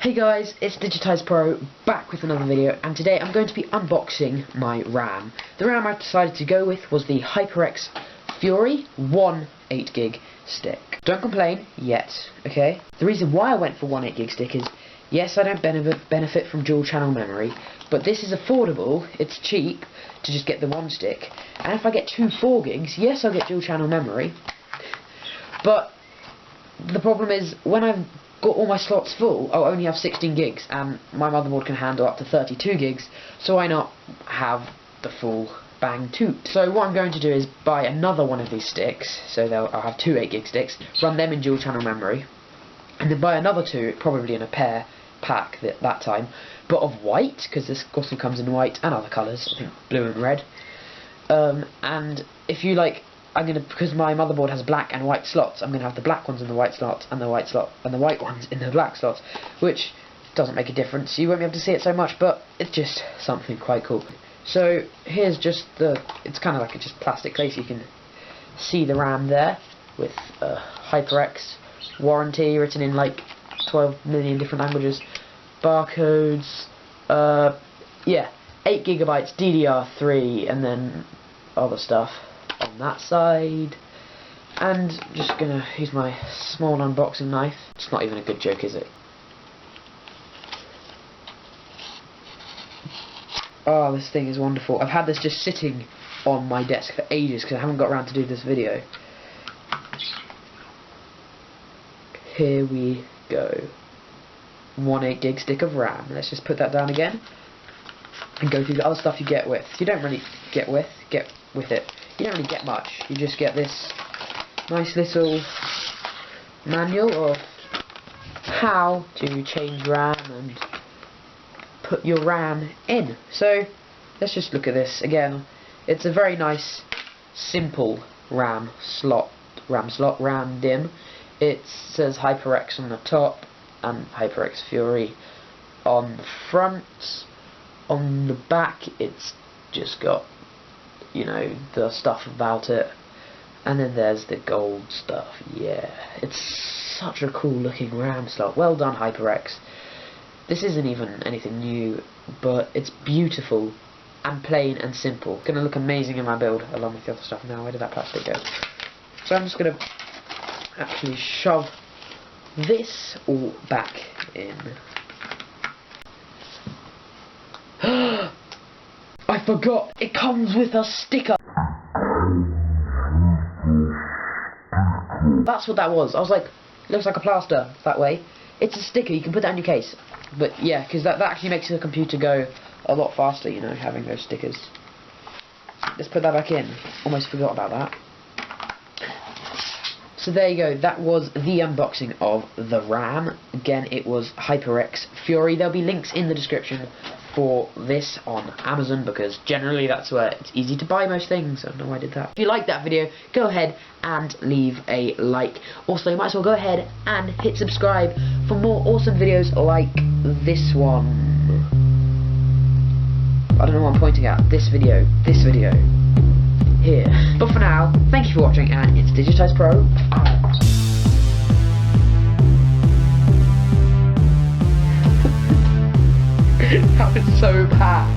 Hey guys, it's Digitize Pro back with another video, and today I'm going to be unboxing my RAM. The RAM I decided to go with was the HyperX Fury 1 8GB stick. Don't complain yet, okay? The reason why I went for 1 8GB stick is, yes, I don't benefit from dual channel memory, but this is affordable, it's cheap to just get the one stick, and if I get two 4GB, yes, I'll get dual channel memory, but the problem is when I've got all my slots full, I'll only have 16 gigs, and my motherboard can handle up to 32 gigs, so why not have the full bang toot? So what I'm going to do is buy another one of these sticks, so I'll have two 8GB sticks, run them in dual channel memory, and then buy another two, probably in a pair pack that time, but of white, because this also comes in white and other colours, I think blue and red. And if you like, because my motherboard has black and white slots, I'm gonna have the black ones in the white slot and the white ones in the black slots, which doesn't make a difference. You won't be able to see it so much, but it's just something quite cool. So here's just it's kind of like a just plastic case. You can see the RAM there with HyperX warranty written in like 12 million different languages, barcodes, yeah, 8GB DDR3, and then other stuff on that side. And just gonna use my small unboxing knife. It's not even a good joke, is it? Oh, this thing is wonderful. I've had this just sitting on my desk for ages because I haven't got around to do this video. Here we go. 1 8GB stick of RAM. Let's just put that down again and go through the other stuff you get with. You don't really get with it. You don't really get much. You just get this nice little manual of how to change RAM and put your RAM in. So let's just look at this again. It's a very nice, simple RAM DIMM. It says HyperX on the top and HyperX Fury on the front. On the back, it's just got, you know, the stuff about it, and then there's the gold stuff. Yeah, it's such a cool looking RAM slot. Well done, HyperX. This isn't even anything new, but it's beautiful and plain and simple. Gonna look amazing in my build along with the other stuff. Now, where did that plastic go? So I'm just gonna actually shove this all back in. I forgot, it comes with a sticker. That's what that was. I was like, it looks like a plaster that way. It's a sticker, you can put that on your case. But yeah, because that actually makes the computer go a lot faster, you know, having those stickers. Let's put that back in. Almost forgot about that. So there you go, that was the unboxing of the RAM. Again, it was HyperX Fury. There'll be links in the description for this on Amazon, because generally that's where it's easy to buy most things. I don't know why I did that. If you liked that video, go ahead and leave a like. Also, you might as well go ahead and hit subscribe for more awesome videos like this one. I don't know what I'm pointing at. This video here. But for now, thank you for watching, and it's Digitize Pro out. That was so bad.